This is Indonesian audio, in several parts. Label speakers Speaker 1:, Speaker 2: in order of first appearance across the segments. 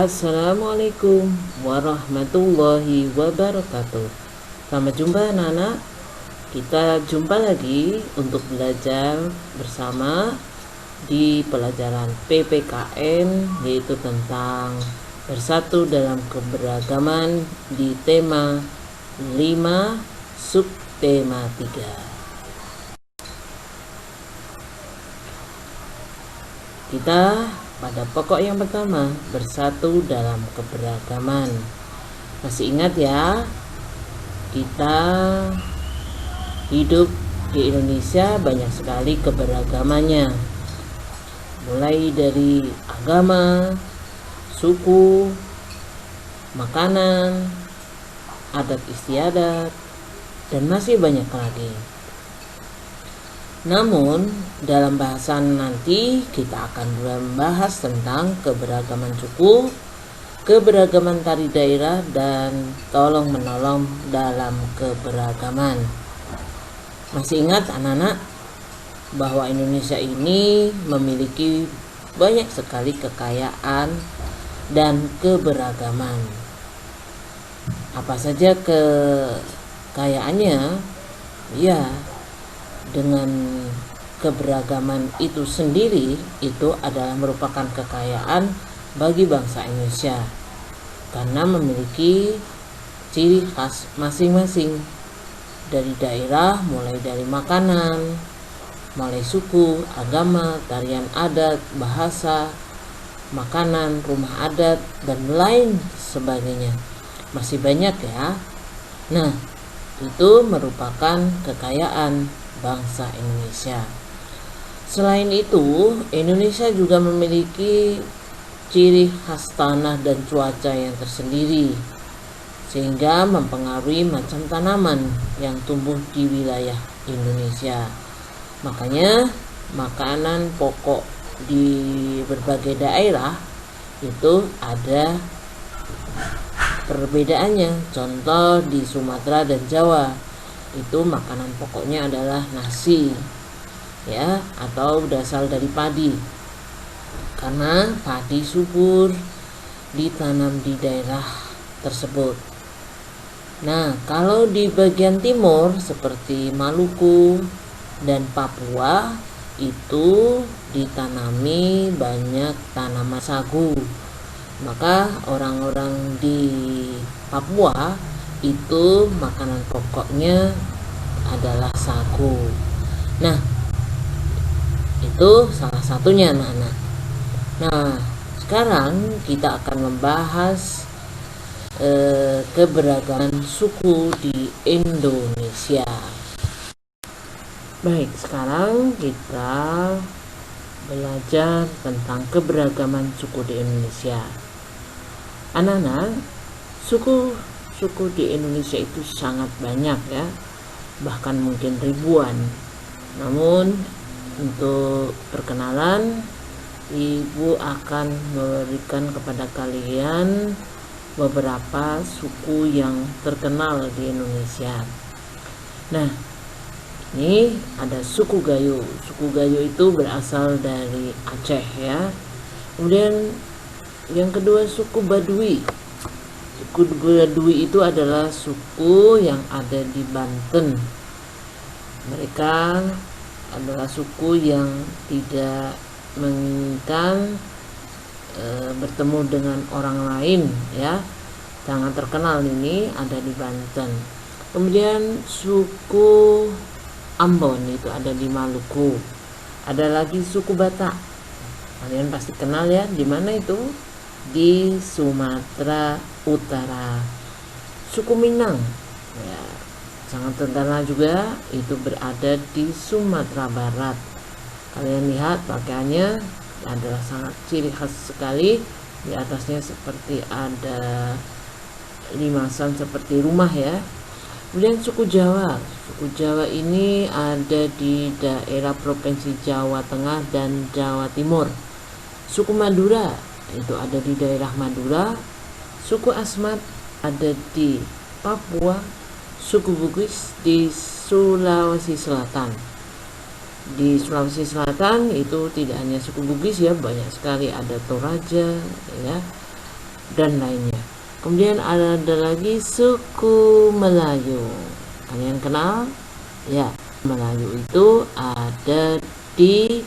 Speaker 1: Assalamualaikum warahmatullahi wabarakatuh. Selamat jumpa anak-anak. Kita jumpa lagi untuk belajar bersama di pelajaran PPKN, yaitu tentang bersatu dalam keberagaman di tema 5 subtema 3. Kita pada pokok yang pertama, bersatu dalam keberagaman. Masih ingat ya, kita hidup di Indonesia banyak sekali keberagamannya, mulai dari agama, suku, makanan, adat istiadat, dan masih banyak lagi. Namun, dalam bahasan nanti kita akan membahas tentang keberagaman suku, keberagaman tari daerah, dan tolong-menolong dalam keberagaman. Masih ingat anak-anak bahwa Indonesia ini memiliki banyak sekali kekayaan dan keberagaman. Apa saja kekayaannya? Ya, dengan keberagaman itu sendiri, itu adalah merupakan kekayaan bagi bangsa Indonesia karena memiliki ciri khas masing-masing, dari daerah, mulai dari makanan, mulai suku, agama, tarian adat, bahasa, makanan, rumah adat, dan lain sebagainya. Masih banyak ya. Nah, itu merupakan kekayaan bangsa Indonesia. Selain itu, Indonesia juga memiliki ciri khas tanah dan cuaca yang tersendiri, sehingga mempengaruhi macam tanaman yang tumbuh di wilayah Indonesia. Makanya makanan pokok di berbagai daerah itu ada perbedaannya. Contoh di Sumatera dan Jawa, itu makanan pokoknya adalah nasi, ya, atau berasal dari padi, karena padi subur ditanam di daerah tersebut. Nah, kalau di bagian timur seperti Maluku dan Papua, itu ditanami banyak tanaman sagu. Maka orang-orang di Papua itu makanan pokoknya adalah sagu. Nah, itu salah satunya anak-anak. Nah, sekarang kita akan membahas keberagaman suku di Indonesia. Baik, sekarang kita belajar tentang keberagaman suku di Indonesia. Anak-anak, suku di Indonesia itu sangat banyak ya, bahkan mungkin ribuan. Namun untuk perkenalan, Ibu akan memberikan kepada kalian beberapa suku yang terkenal di Indonesia. Nah, ini ada suku Gayo. Suku Gayo itu berasal dari Aceh ya. Kemudian yang kedua, suku Baduy. Suku Baduy itu adalah suku yang ada di Banten. Mereka adalah suku yang tidak menginginkan bertemu dengan orang lain ya. Sangat terkenal ini, ada di Banten. Kemudian suku Ambon itu ada di Maluku. Ada lagi suku Batak. Kalian pasti kenal ya, di mana itu? Di Sumatera Utara. Suku Minang ya, sangat terkenal juga, itu berada di Sumatera Barat. Kalian lihat pakaiannya adalah sangat ciri khas sekali. Di atasnya seperti ada limasan seperti rumah ya. Kemudian suku Jawa. Suku Jawa ini ada di daerah Provinsi Jawa Tengah dan Jawa Timur. Suku Madura itu ada di daerah Madura. Suku Asmat ada di Papua. Suku Bugis di Sulawesi Selatan. Di Sulawesi Selatan itu tidak hanya suku Bugis ya, banyak sekali, ada Toraja ya, dan lainnya. Kemudian ada lagi suku Melayu. Kalian kenal? Ya, Melayu itu ada di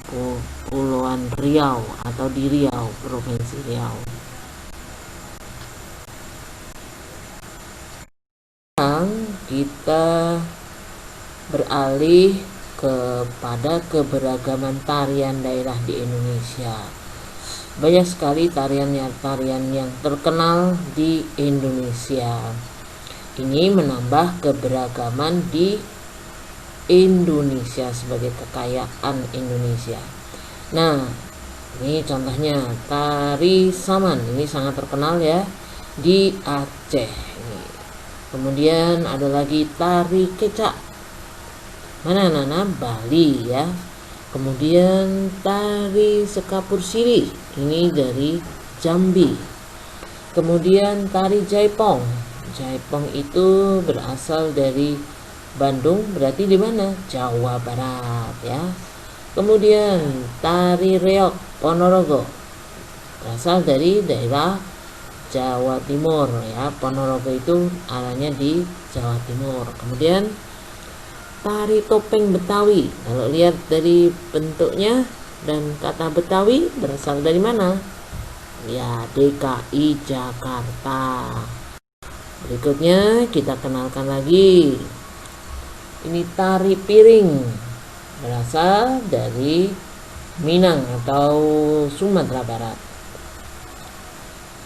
Speaker 1: Kepulauan Riau atau di Riau, Provinsi Riau. Sekarang kita beralih kepada keberagaman tarian daerah di Indonesia. Banyak sekali tarian yang terkenal di Indonesia. Ini menambah keberagaman di Indonesia sebagai kekayaan Indonesia. Nah, ini contohnya tari Saman. Ini sangat terkenal ya di Aceh. Kemudian ada lagi tari Kecak. Mana Nana? Bali ya. Kemudian tari Sekapur Siri, ini dari Jambi. Kemudian tari Jaipong. Jaipong itu berasal dari Bandung, berarti di mana? Jawa Barat ya. Kemudian tari Reog Ponorogo, berasal dari daerah Jawa Timur ya. Ponorogo itu arahnya di Jawa Timur. Kemudian tari topeng Betawi, kalau lihat dari bentuknya dan kata Betawi berasal dari mana? Ya, DKI Jakarta. Berikutnya kita kenalkan lagi. Ini tari piring, berasal dari Minang atau Sumatera Barat.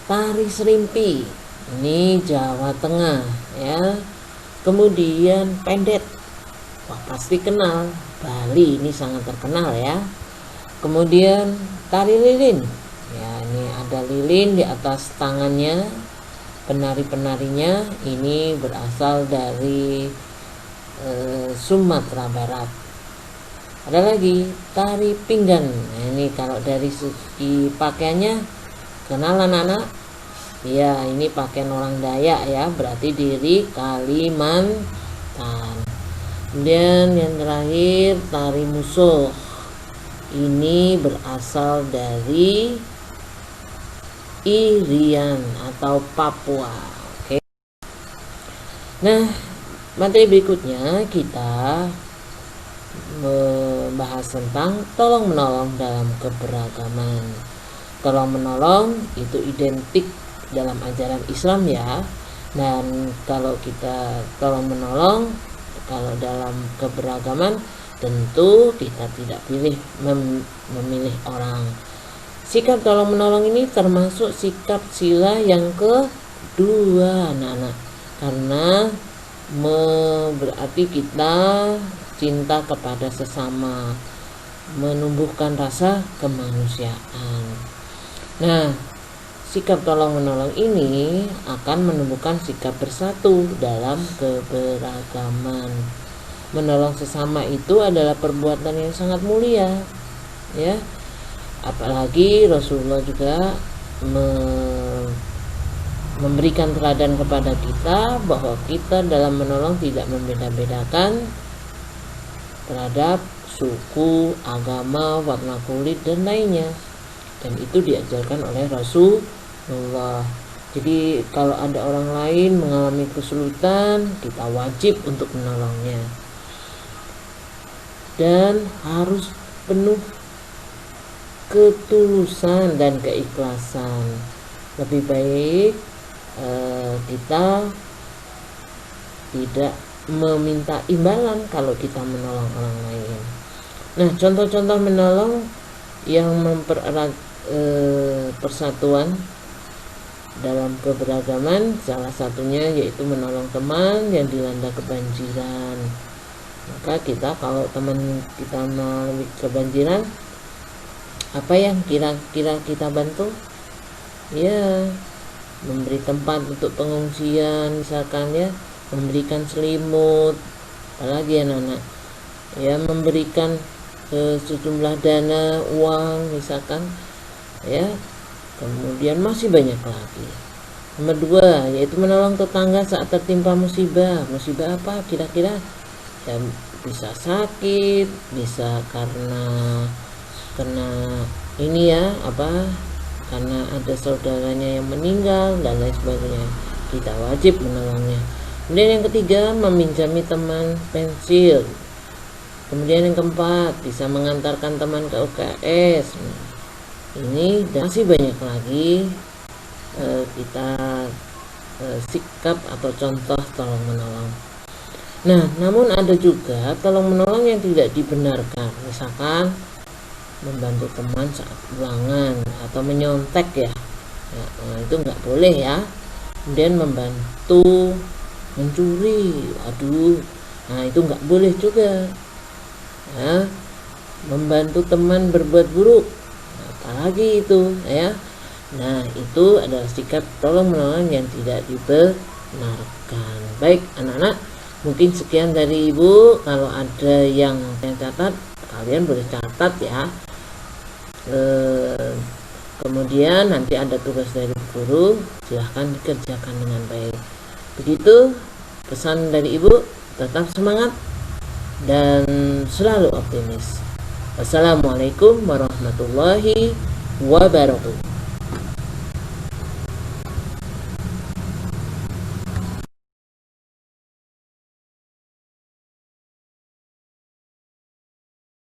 Speaker 1: Tari serimpi, ini Jawa Tengah ya. Kemudian pendet, wah pasti kenal, Bali ini sangat terkenal ya. Kemudian tari lilin, ya ini ada lilin di atas tangannya. Penari-penarinya ini berasal dari Sumatera Barat. Ada lagi tari pinggan, nah, ini kalau dari segi pakaiannya kenal anak-anak? Ya, ini pakaian orang Dayak ya, berarti dari Kalimantan. Kemudian yang terakhir tari musuh, ini berasal dari Irian atau Papua. Oke. Nah, materi berikutnya kita membahas tentang tolong menolong dalam keberagaman. Tolong menolong itu identik dalam ajaran Islam ya. Dan kalau kita tolong menolong, kalau dalam keberagaman tentu kita tidak memilih orang. Sikap tolong menolong ini termasuk sikap sila yang kedua anak-anak, karena berarti kita cinta kepada sesama, menumbuhkan rasa kemanusiaan. Nah, sikap tolong menolong ini akan menumbuhkan sikap bersatu dalam keberagaman. Menolong sesama itu adalah perbuatan yang sangat mulia ya. Apalagi Rasulullah juga memberikan teladan kepada kita bahwa kita dalam menolong tidak membeda-bedakan terhadap suku, agama, warna kulit dan lainnya. Dan itu diajarkan oleh Rasulullah. Jadi kalau ada orang lain mengalami kesulitan, kita wajib untuk menolongnya. Dan harus penuh ketulusan dan keikhlasan. Lebih baik kita tidak meminta imbalan kalau kita menolong orang lain. Nah, contoh-contoh menolong yang mempererat persatuan dalam keberagaman, salah satunya yaitu menolong teman yang dilanda kebanjiran. Maka kita kalau teman kita mengalami kebanjiran, apa yang kira-kira kita bantu? Ya, memberi tempat untuk pengungsian misalkan ya, memberikan selimut, apalagi anak-anak ya, memberikan sejumlah dana uang misalkan ya. Kemudian masih banyak lagi. Nomor 2 yaitu menolong tetangga saat tertimpa musibah. Musibah apa kira-kira? Ya, bisa sakit, bisa karena kena ini ya apa, karena ada saudaranya yang meninggal dan lain sebagainya, kita wajib menolongnya. Kemudian yang ketiga, meminjami teman pensil. Kemudian yang keempat, bisa mengantarkan teman ke UKS. Ini dan masih banyak lagi kita sikap atau contoh tolong menolong. Nah, namun ada juga tolong menolong yang tidak dibenarkan, misalkan membantu teman saat ulangan atau menyontek ya, itu nggak boleh ya. Kemudian membantu mencuri, aduh, nah itu nggak boleh juga ya. Membantu teman berbuat buruk, apalagi itu ya. Nah, itu adalah sikap tolong menolong yang tidak dibenarkan. Baik anak-anak, mungkin sekian dari Ibu. Kalau ada yang catat, kalian boleh catat ya. Kemudian nanti ada tugas dari guru, silahkan dikerjakan dengan baik. Begitu pesan dari Ibu, tetap semangat dan selalu optimis. Wassalamualaikum warahmatullahi wabarakatuh.